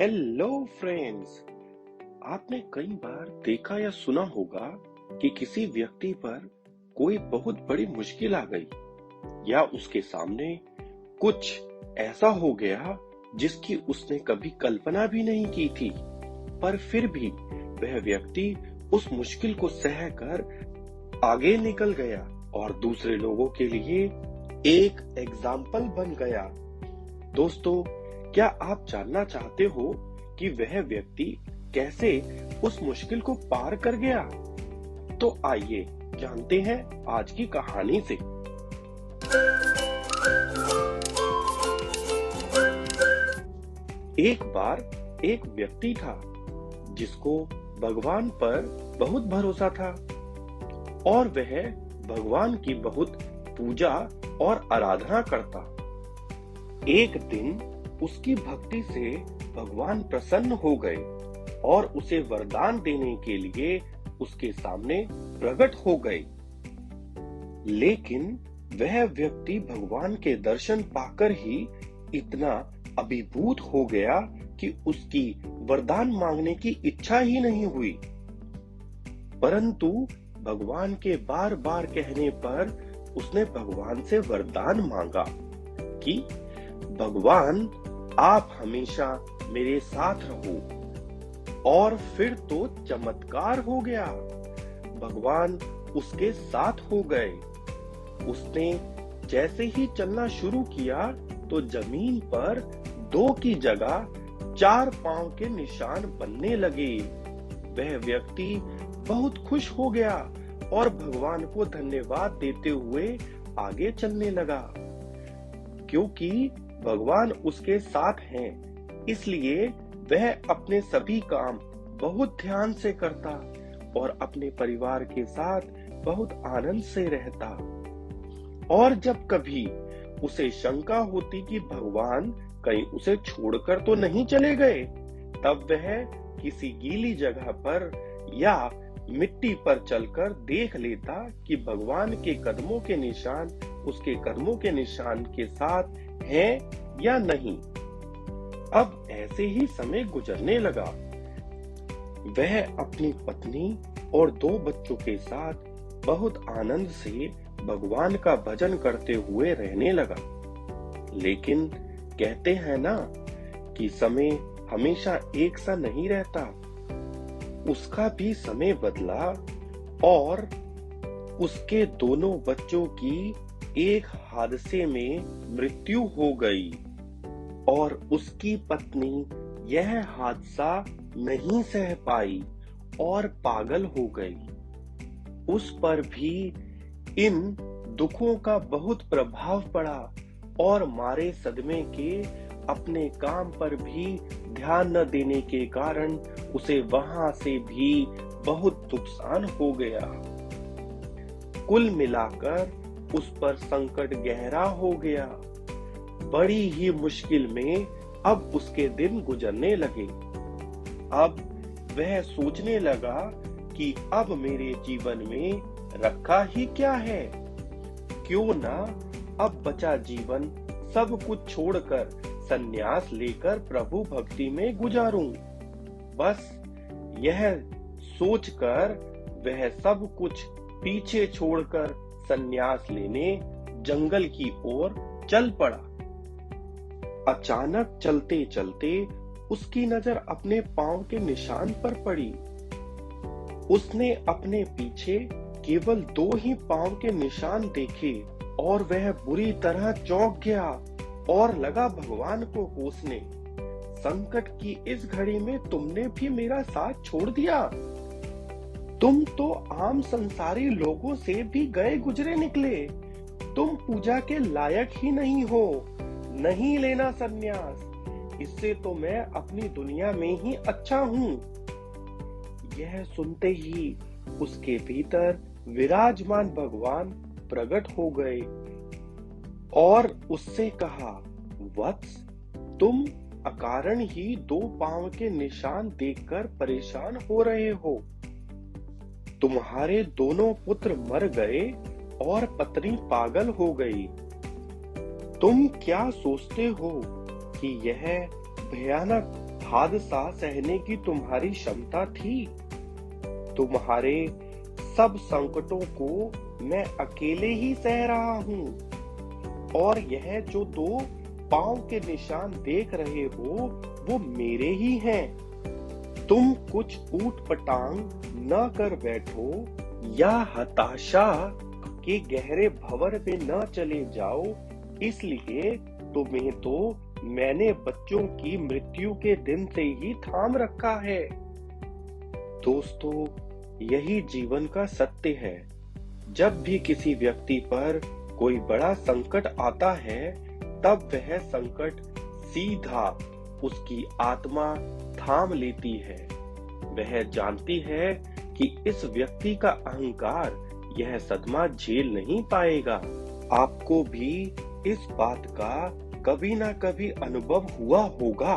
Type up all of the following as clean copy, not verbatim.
Hello friends. आपने कई बार देखा या सुना होगा कि किसी व्यक्ति पर कोई बहुत बड़ी मुश्किल आ गई या उसके सामने कुछ ऐसा हो गया जिसकी उसने कभी कल्पना भी नहीं की थी, पर फिर भी वह व्यक्ति उस मुश्किल को सहकर आगे निकल गया और दूसरे लोगों के लिए एक एग्जाम्पल बन गया। दोस्तों, क्या आप जानना चाहते हो कि वह व्यक्ति कैसे उस मुश्किल को पार कर गया? तो आइए जानते हैं आज की कहानी से। एक बार एक व्यक्ति था जिसको भगवान पर बहुत भरोसा था और वह भगवान की बहुत पूजा और आराधना करता। एक दिन उसकी भक्ति से भगवान प्रसन्न हो गए और उसे वरदान देने के लिए उसके सामने प्रकट हो गए। लेकिन वह व्यक्ति भगवान के दर्शन पाकर ही इतना अभिभूत हो गया कि उसकी वरदान मांगने की इच्छा ही नहीं हुई। परंतु भगवान के बार बार कहने पर उसने भगवान से वरदान मांगा कि भगवान, आप हमेशा मेरे साथ रहो। और फिर तो चमत्कार हो गया। भगवान उसके साथ हो गए। उसने जैसे ही चलना शुरू किया तो जमीन पर 2 की जगह 4 पांव के निशान बनने लगे। वह व्यक्ति बहुत खुश हो गया और भगवान को धन्यवाद देते हुए आगे चलने लगा। क्योंकि भगवान उसके साथ हैं, इसलिए वह अपने सभी काम बहुत ध्यान से करता और अपने परिवार के साथ बहुत आनंद से रहता। और जब कभी उसे शंका होती कि भगवान कहीं उसे छोड़कर तो नहीं चले गए, तब वह किसी गीली जगह पर या मिट्टी पर चलकर देख लेता कि भगवान के कदमों के निशान उसके कदमों के निशान के साथ हैं या नहीं। अब ऐसे ही समय गुजरने लगा। वह अपनी पत्नी और 2 बच्चों के साथ बहुत आनंद से भगवान का भजन करते हुए रहने लगा। लेकिन कहते हैं ना कि समय हमेशा एक सा नहीं रहता। उसका भी समय बदला और उसके दोनों बच्चों की एक हादसे में मृत्यु हो गई और उसकी पत्नी यह हादसा नहीं सह पाई और पागल हो गई। उस पर भी इन दुखों का बहुत प्रभाव पड़ा और मारे सदमे के अपने काम पर भी ध्यान न देने के कारण उसे वहां से भी बहुत नुकसान हो गया। कुल मिलाकर उस पर संकट गहरा हो गया। बड़ी ही मुश्किल में अब उसके दिन गुजरने लगे। अब वह सोचने लगा कि अब मेरे जीवन में रखा ही क्या है। क्यों ना अब बचा जीवन सब कुछ छोड़कर संन्यास लेकर प्रभु भक्ति में गुजारूं। बस यह सोचकर वह सब कुछ पीछे छोड़कर संन्यास लेने जंगल की ओर चल पड़ा। अचानक चलते चलते उसकी नजर अपने पांव के निशान पर पड़ी। उसने अपने पीछे केवल 2 ही पांव के निशान देखे और वह बुरी तरह चौंक गया और लगा भगवान को कोसने। संकट की इस घड़ी में तुमने भी मेरा साथ छोड़ दिया। तुम तो आम संसारी लोगों से भी गए गुजरे निकले। तुम पूजा के लायक ही नहीं हो। नहीं लेना संन्यास। इससे तो मैं अपनी दुनिया में ही अच्छा हूँ। यह सुनते ही उसके भीतर विराजमान भगवान प्रकट हो गए और उससे कहा, वत्स, तुम अकारण ही 2 पांव के निशान देखकर परेशान हो रहे हो। तुम्हारे दोनों पुत्र मर गए और पत्नी पागल हो गई। तुम क्या सोचते हो कि यह भयानक हादसा सहने की तुम्हारी क्षमता थी। तुम्हारे सब संकटों को मैं अकेले ही सह रहा हूँ और यह जो 2 पांव के निशान देख रहे हो वो मेरे ही हैं। तुम कुछ ऊट पटांग न कर बैठो या हताशा के गहरे भंवर में न चले जाओ, इसलिए तुम्हें तो मैंने बच्चों की मृत्यु के दिन से ही थाम रखा है। दोस्तों, यही जीवन का सत्य है। जब भी किसी व्यक्ति पर कोई बड़ा संकट आता है, तब वह संकट सीधा उसकी आत्मा थाम लेती है। वह जानती है कि इस व्यक्ति का अहंकार यह सदमा झेल नहीं पाएगा। आपको भी इस बात का कभी ना कभी अनुभव हुआ होगा।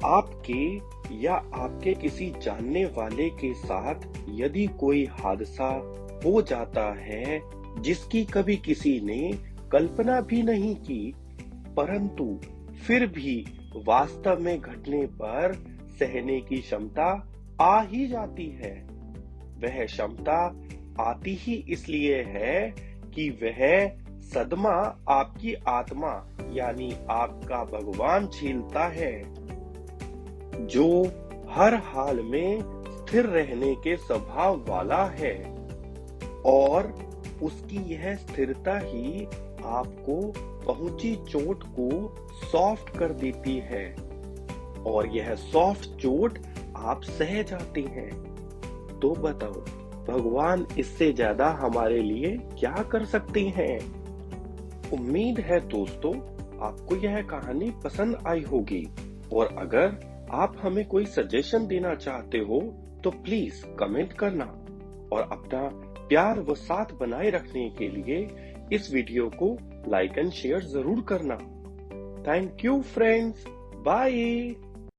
आपके या आपके किसी जानने वाले के साथ यदि कोई हादसा हो जाता है जिसकी कभी किसी ने कल्पना भी नहीं की, परंतु फिर भी वास्तव में घटने पर सहने की क्षमता आ ही जाती है। वह क्षमता आती ही इसलिए है कि वह सदमा आपकी आत्मा यानी आपका भगवान झेलता है, जो हर हाल में स्थिर रहने के स्वभाव वाला है, और उसकी यह स्थिरता ही आपको पहुंची चोट को सॉफ्ट कर देती है और यह सॉफ्ट चोट आप सह जाते हैं। तो बताओ, भगवान इससे ज्यादा हमारे लिए क्या कर सकते हैं? उम्मीद है दोस्तों, आपको यह कहानी पसंद आई होगी, और अगर आप हमें कोई सजेशन देना चाहते हो तो प्लीज कमेंट करना, और अपना प्यार व साथ बनाए रखने के लिए इस वीडियो को लाइक एंड शेयर जरूर करना। Thank you friends, bye.